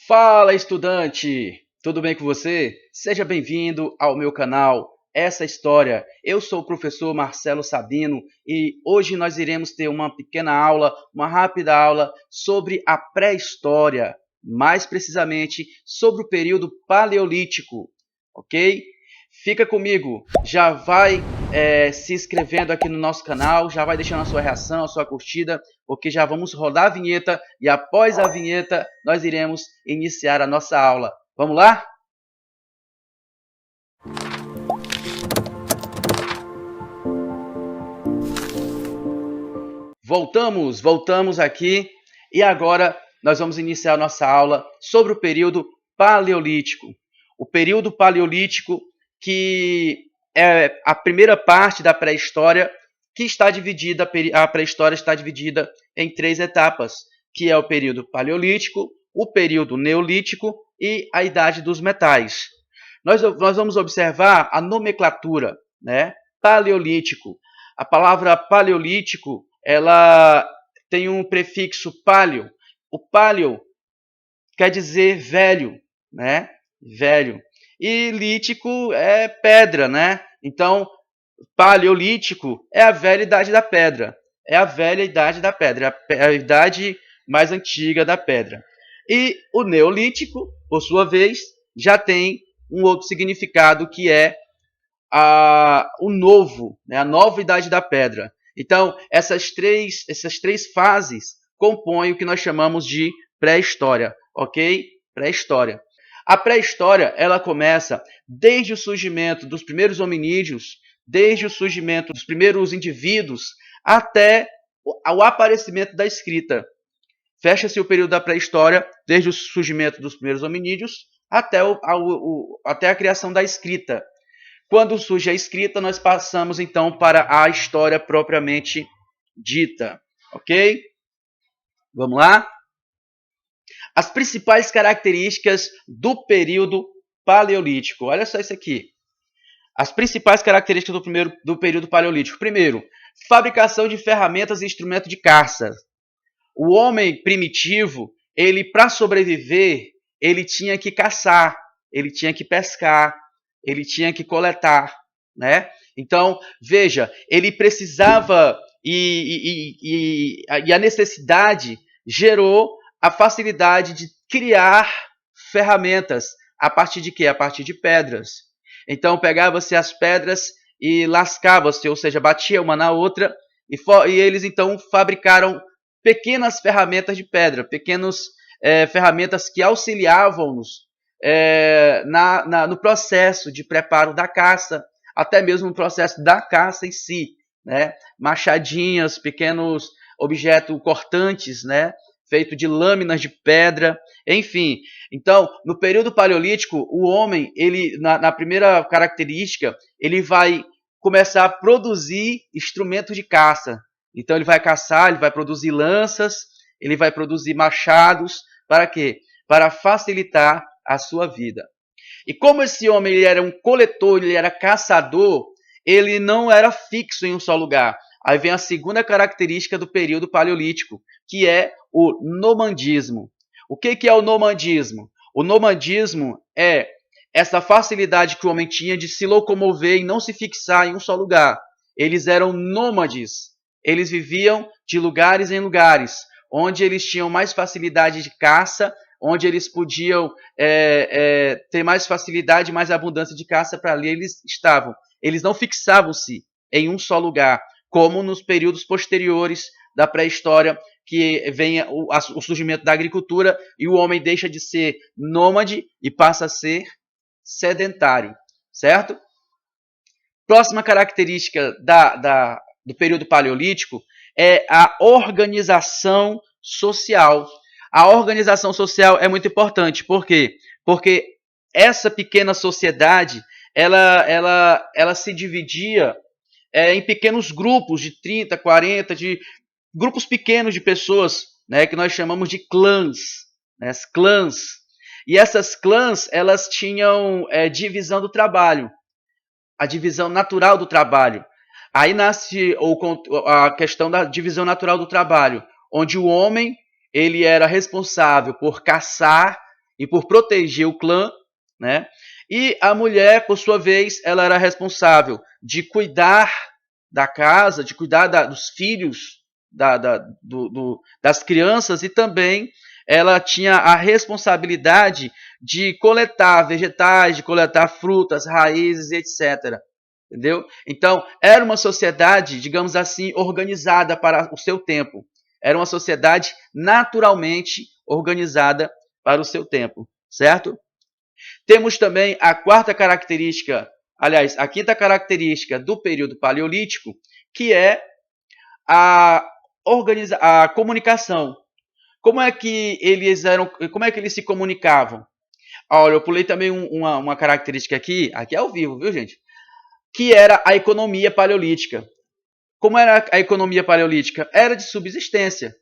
Fala, estudante! Tudo bem com você? Seja bem-vindo ao meu canal Essa História. Eu sou o professor Marcelo Sabino e hoje nós iremos ter uma pequena aula, uma rápida aula sobre a pré-história, mais precisamente sobre o período paleolítico, ok? Fica comigo, já vai se inscrevendo aqui no nosso canal, já vai deixando a sua reação, a sua curtida, porque já vamos rodar a vinheta e após a vinheta nós iremos iniciar a nossa aula. Vamos lá? Voltamos aqui e agora nós vamos iniciar a nossa aula sobre o período paleolítico. O período paleolítico que é a primeira parte da pré-história que está dividida, a pré-história está dividida em três etapas, que é o período paleolítico, o período neolítico e a idade dos metais. Nós vamos observar a nomenclatura, né? Paleolítico. A palavra paleolítico, ela tem um prefixo paleo. O paleo quer dizer velho, né? Velho. E lítico é pedra, né? Então, paleolítico é a velha idade da pedra. É a velha idade da pedra, a idade mais antiga da pedra. E o neolítico, por sua vez, já tem um outro significado que é o novo, né? A nova idade da pedra. Então, essas três fases compõem o que nós chamamos de pré-história, ok? Pré-história. A pré-história, ela começa desde o surgimento dos primeiros hominídeos, desde o surgimento dos primeiros indivíduos, até o aparecimento da escrita. Fecha-se o período da pré-história, desde o surgimento dos primeiros hominídeos até a criação da escrita. Quando surge a escrita, nós passamos então para a história propriamente dita, ok? Vamos lá? As principais características do período paleolítico. Olha só isso aqui. As principais características do período paleolítico. Primeiro, fabricação de ferramentas e instrumentos de caça. O homem primitivo, ele para sobreviver, ele tinha que caçar, ele tinha que pescar, ele tinha que coletar, né? Então, veja, ele precisava e a necessidade gerou a facilidade de criar ferramentas. A partir de quê? A partir de pedras. Então, pegava-se as pedras e lascava-se, ou seja, batia uma na outra, e eles então fabricaram pequenas ferramentas de pedra, pequenas ferramentas que auxiliavam-nos no processo de preparo da caça, até mesmo no processo da caça em si, né? Machadinhas, pequenos objetos cortantes, né? Feito de lâminas de pedra, enfim. Então, no período paleolítico, o homem, ele na primeira característica, ele vai começar a produzir instrumentos de caça. Então, ele vai caçar, ele vai produzir lanças, ele vai produzir machados, para quê? Para facilitar a sua vida. E como esse homem ele era um coletor, ele era caçador, ele não era fixo em um só lugar. Aí vem a segunda característica do período paleolítico, que é o nomadismo. O que é o nomadismo? O nomadismo é essa facilidade que o homem tinha de se locomover e não se fixar em um só lugar. Eles eram nômades. Eles viviam de lugares em lugares, onde eles tinham mais facilidade de caça, onde eles podiam ter mais facilidade, mais abundância de caça, para ali eles estavam. Eles não fixavam-se em um só lugar, como nos períodos posteriores da pré-história, que vem o surgimento da agricultura e o homem deixa de ser nômade e passa a ser sedentário, certo? Próxima característica do período paleolítico é a organização social. A organização social é muito importante. Por quê? Porque essa pequena sociedade, ela se dividia em pequenos grupos de 30, 40, de grupos pequenos de pessoas, né, que nós chamamos de clãs, né, as clãs. E essas clãs, elas tinham divisão do trabalho, a divisão natural do trabalho. Aí nasce a questão da divisão natural do trabalho, onde o homem ele era responsável por caçar e por proteger o clã, né? E a mulher, por sua vez, ela era responsável de cuidar da casa, de cuidar dos filhos, das crianças, e também ela tinha a responsabilidade de coletar vegetais, de coletar frutas, raízes, etc. Entendeu? Então, era uma sociedade, digamos assim, organizada para o seu tempo. Era uma sociedade naturalmente organizada para o seu tempo, certo? Temos também a quarta característica, aliás, a quinta característica do período paleolítico, que é a comunicação. Como é que eles se comunicavam? Olha, eu pulei também uma característica aqui é ao vivo, viu, gente? Que era a economia paleolítica. Como era a economia paleolítica? Era de subsistência.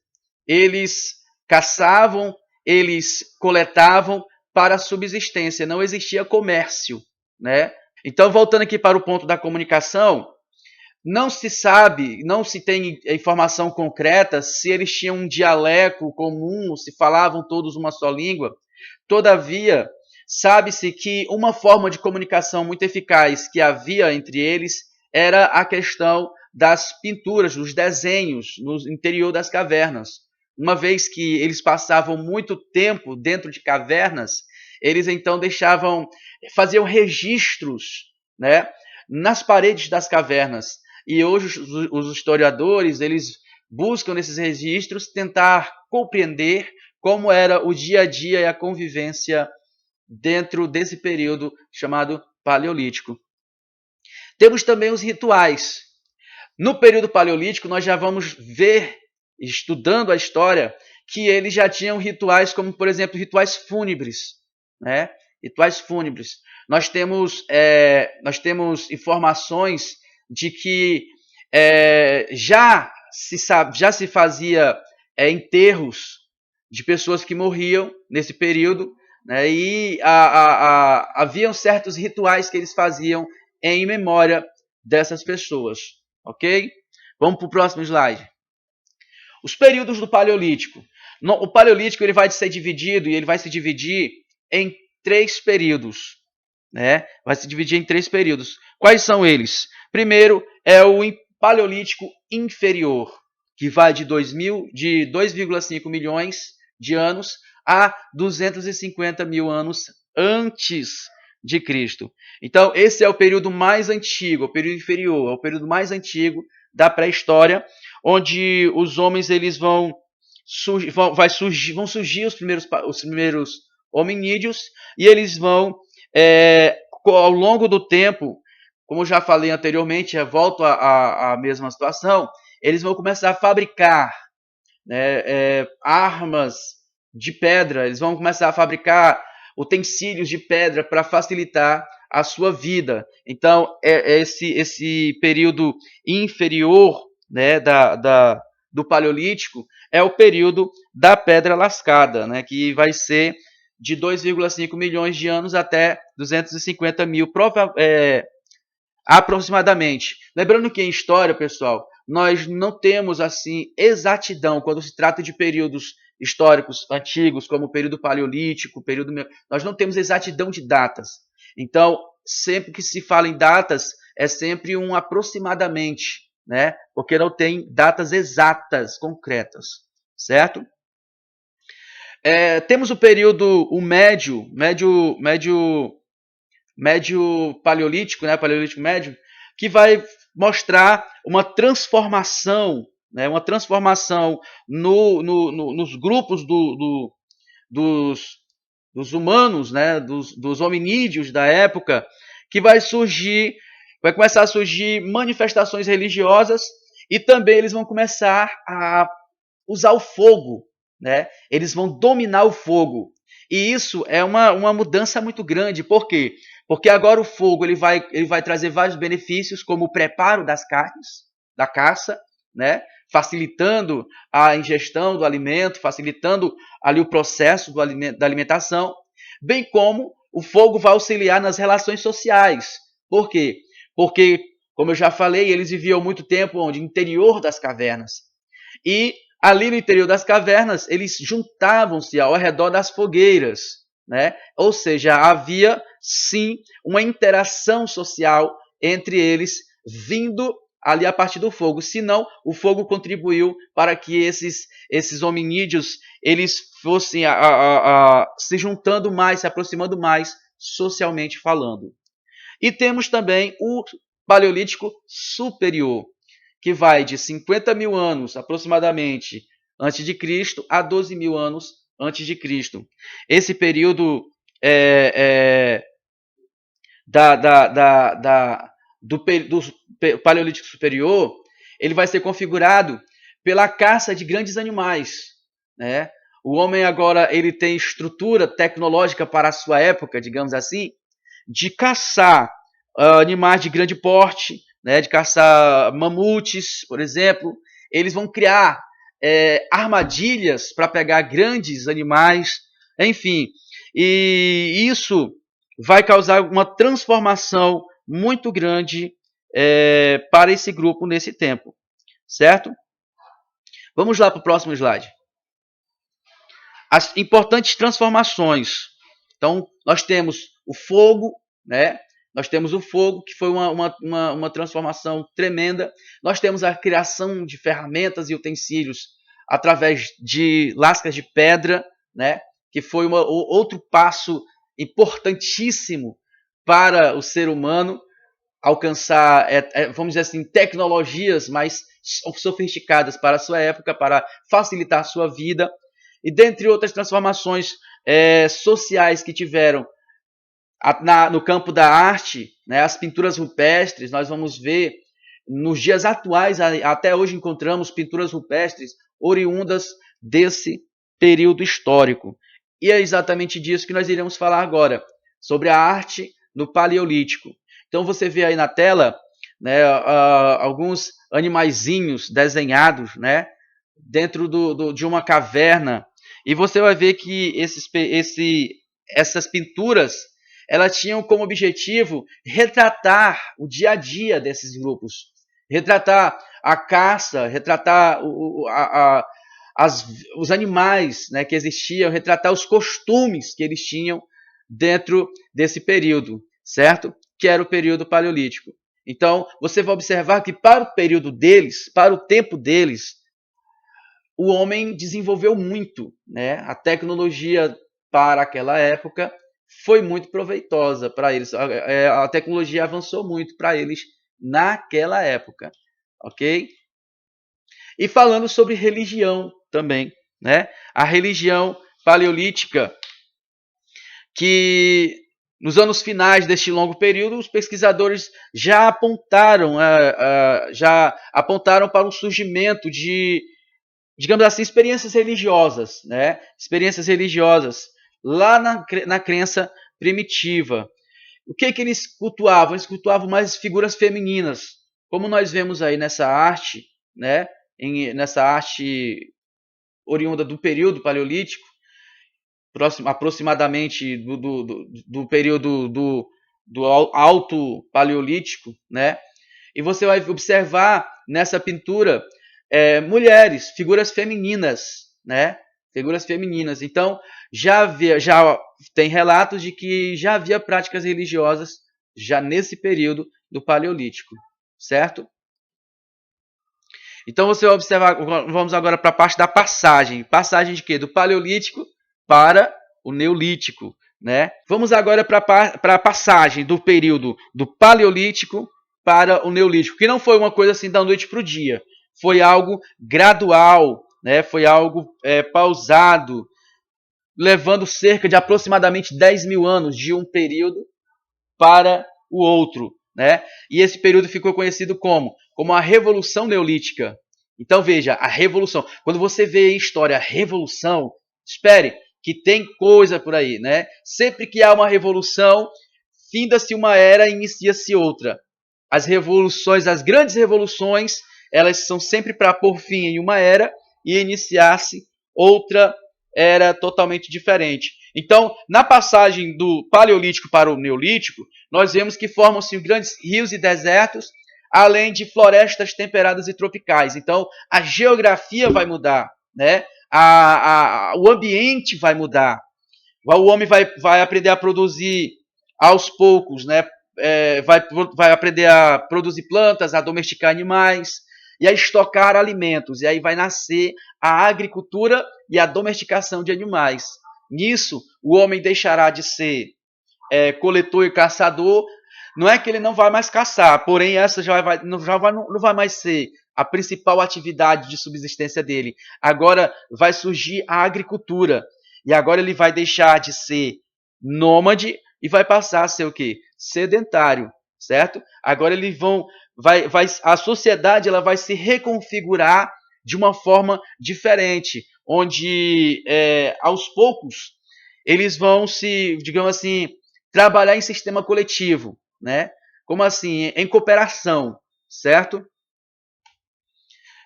Eles caçavam, eles coletavam para subsistência, não existia comércio, né? Então, voltando aqui para o ponto da comunicação, não se sabe, não se tem informação concreta se eles tinham um dialeto comum, se falavam todos uma só língua. Todavia, sabe-se que uma forma de comunicação muito eficaz que havia entre eles era a questão das pinturas, dos desenhos no interior das cavernas. Uma vez que eles passavam muito tempo dentro de cavernas, eles então faziam registros, né, nas paredes das cavernas. E hoje os historiadores, eles buscam nesses registros tentar compreender como era o dia a dia e a convivência dentro desse período chamado Paleolítico. Temos também os rituais. No período Paleolítico, nós já vamos ver, estudando a história, que eles já tinham rituais como, por exemplo, rituais fúnebres, né? Rituais fúnebres. Nós temos informações de que já se fazia enterros de pessoas que morriam nesse período, né? E haviam certos rituais que eles faziam em memória dessas pessoas, ok? Vamos para o próximo slide. Os períodos do Paleolítico. O Paleolítico ele vai se dividir em 3 períodos, né? Vai se dividir em 3 períodos. Quais são eles? Primeiro é o Paleolítico Inferior, que vai de 2,5 milhões de anos a 250 mil anos antes de Cristo. Então, esse é o período mais antigo, o período inferior, é o período mais antigo da pré-história, onde os homens eles vão surgir os primeiros hominídeos, e eles vão, ao longo do tempo, como eu já falei anteriormente, volto à mesma situação, eles vão começar a fabricar, né, armas de pedra, eles vão começar a fabricar utensílios de pedra para facilitar a sua vida. Então, esse período inferior, né, do Paleolítico é o período da Pedra Lascada, né, que vai ser de 2,5 milhões de anos até 250 mil, aproximadamente. Lembrando que em história, pessoal, nós não temos assim exatidão quando se trata de períodos históricos antigos, como o período paleolítico, nós não temos exatidão de datas. Então, sempre que se fala em datas, é sempre um aproximadamente, né? Porque não tem datas exatas, concretas, certo? Temos o período médio paleolítico, né? Paleolítico médio, que vai mostrar uma transformação, né? Uma transformação nos grupos dos humanos, né? Dos hominídeos da época, que vai começar a surgir manifestações religiosas, e também eles vão começar a usar o fogo, né? Eles vão dominar o fogo. E isso é uma mudança muito grande. Por quê? Porque agora o fogo ele vai trazer vários benefícios, como o preparo das carnes, da caça, né? Facilitando a ingestão do alimento, facilitando ali o processo da alimentação, bem como o fogo vai auxiliar nas relações sociais. Por quê? Porque, como eu já falei, eles viviam muito tempo onde? No interior das cavernas. E ali no interior das cavernas, eles juntavam-se ao redor das fogueiras, né? Ou seja, havia sim uma interação social entre eles vindo ali a partir do fogo. Senão, o fogo contribuiu para que esses hominídeos eles fossem se juntando mais, se aproximando mais socialmente falando. E temos também o Paleolítico Superior, que vai de 50 mil anos aproximadamente antes de Cristo a 12 mil anos antes de Cristo. Esse período do Paleolítico Superior, ele vai ser configurado pela caça de grandes animais, né? O homem agora ele tem estrutura tecnológica para a sua época, digamos assim, de caçar animais de grande porte, né? De caçar mamutes, por exemplo. Eles vão criar armadilhas para pegar grandes animais, enfim. E isso vai causar uma transformação muito grande para esse grupo nesse tempo, certo? Vamos lá para o próximo slide. As importantes transformações. Então, nós temos o fogo, né? Nós temos o fogo, que foi uma transformação tremenda. Nós temos a criação de ferramentas e utensílios através de lascas de pedra, né? Que foi outro passo importantíssimo para o ser humano alcançar, vamos dizer assim, tecnologias mais sofisticadas para a sua época, para facilitar a sua vida. E dentre outras transformações sociais que tiveram no campo da arte, né, as pinturas rupestres, nós vamos ver, nos dias atuais, até hoje encontramos pinturas rupestres oriundas desse período histórico. E é exatamente disso que nós iremos falar agora, sobre a arte no Paleolítico. Então você vê aí na tela, né, alguns animaizinhos desenhados, né, dentro de uma caverna, e você vai ver que essas pinturas elas tinham como objetivo retratar o dia a dia desses grupos, retratar a caça, retratar os animais, né, que existiam, retratar os costumes que eles tinham dentro desse período, certo? Que era o período paleolítico. Então, você vai observar que para o período deles, para o tempo deles, o homem desenvolveu muito, né? A tecnologia para aquela época foi muito proveitosa para eles. A tecnologia avançou muito para eles naquela época, ok? E falando sobre religião também, né? A religião paleolítica, que nos anos finais deste longo período, os pesquisadores já apontaram para o surgimento de, digamos assim, experiências religiosas, né? Experiências religiosas lá na crença primitiva. O que eles cultuavam? Eles cultuavam mais figuras femininas, como nós vemos aí nessa arte, né? Nessa arte oriunda do período paleolítico, aproximadamente do período do alto paleolítico, né? E você vai observar nessa pintura mulheres, figuras femininas, né? Figuras femininas. Então, já tem relatos de que já havia práticas religiosas já nesse período do Paleolítico, certo? Então, você vai observar, vamos agora para a parte da passagem. Passagem de quê? Do Paleolítico para o Neolítico, né? Vamos agora para a passagem do período do Paleolítico para o Neolítico, que não foi uma coisa assim da noite para o dia. Foi algo gradual, né? Foi algo pausado, levando cerca de aproximadamente 10 mil anos de um período para o outro, né? E esse período ficou conhecido como a Revolução Neolítica. Então veja, a revolução. Quando você vê em história a revolução, espere que tem coisa por aí, né? Sempre que há uma revolução, finda-se uma era e inicia-se outra. As revoluções, as grandes revoluções, elas são sempre para pôr fim em uma era e iniciar-se outra era totalmente diferente. Então, na passagem do Paleolítico para o Neolítico, nós vemos que formam-se grandes rios e desertos, além de florestas temperadas e tropicais. Então, a geografia vai mudar, né? O ambiente vai mudar. O homem vai aprender a produzir aos poucos, né? Vai aprender a produzir plantas, a domesticar animais e a estocar alimentos. E aí vai nascer a agricultura e a domesticação de animais. Nisso, o homem deixará de ser coletor e caçador. Não é que ele não vai mais caçar, porém essa não vai mais ser a principal atividade de subsistência dele. Agora vai surgir a agricultura. E agora ele vai deixar de ser nômade e vai passar a ser o quê? Sedentário, certo? Agora a sociedade ela vai se reconfigurar de uma forma diferente, onde aos poucos eles vão se, digamos assim, trabalhar em sistema coletivo, né? Como assim? Em cooperação, certo?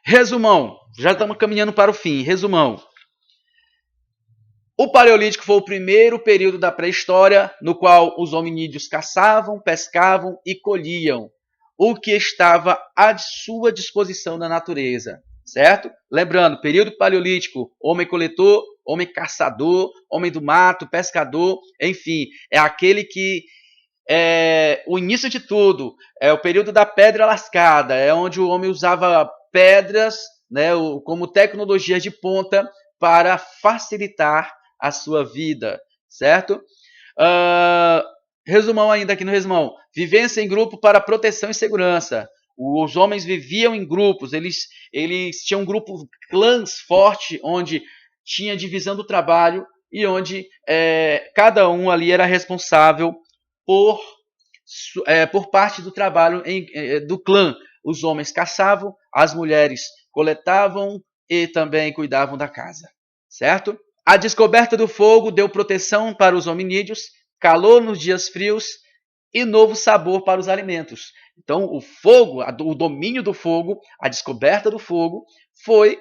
Resumão, já estamos caminhando para o fim. Resumão. O Paleolítico foi o primeiro período da pré-história no qual os hominídeos caçavam, pescavam e colhiam o que estava à sua disposição na natureza, certo? Lembrando, período Paleolítico, homem coletor, homem caçador, homem do mato, pescador, enfim, é aquele que o início de tudo, é o período da pedra lascada, é onde o homem usava pedras, né, como tecnologia de ponta para facilitar a sua vida, certo? Resumão ainda aqui no resumão. Vivência em grupo para proteção e segurança. Os homens viviam em grupos, eles tinham um grupo, clãs forte, onde tinha divisão do trabalho e onde cada um ali era responsável por parte do trabalho do clã. Os homens caçavam, as mulheres coletavam e também cuidavam da casa, certo? A descoberta do fogo deu proteção para os hominídeos, calor nos dias frios e novo sabor para os alimentos. Então, o fogo, o domínio do fogo, a descoberta do fogo foi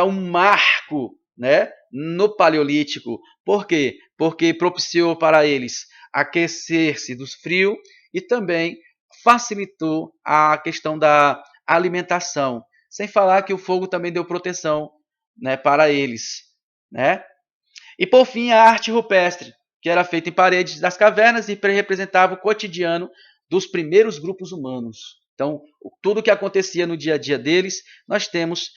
um marco, né, no Paleolítico. Por quê? Porque propiciou para eles aquecer-se do frio e também facilitou a questão da alimentação. Sem falar que o fogo também deu proteção, né, para eles, né? E por fim, a arte rupestre, que era feita em paredes das cavernas e representava o cotidiano dos primeiros grupos humanos. Então, tudo o que acontecia no dia a dia deles, nós temos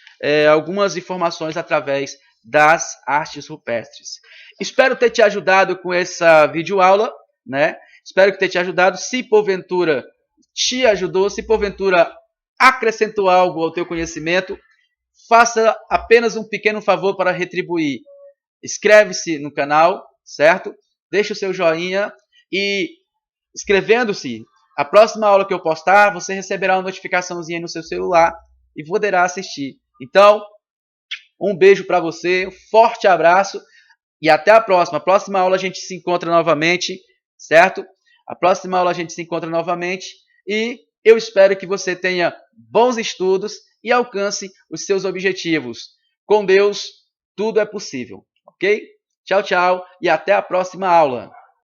algumas informações através das artes rupestres. Espero ter te ajudado com essa videoaula, né? Espero que tenha te ajudado. Se porventura te ajudou, se porventura acrescentou algo ao teu conhecimento, faça apenas um pequeno favor para retribuir. Inscreve-se no canal, certo? Deixa o seu joinha e inscrevendo-se, a próxima aula que eu postar, você receberá uma notificaçãozinha no seu celular e poderá assistir. Então, um beijo para você, um forte abraço e até a próxima. A próxima aula a gente se encontra novamente, certo? A próxima aula a gente se encontra novamente e eu espero que você tenha bons estudos e alcance os seus objetivos. Com Deus, tudo é possível, ok? Tchau, tchau e até a próxima aula.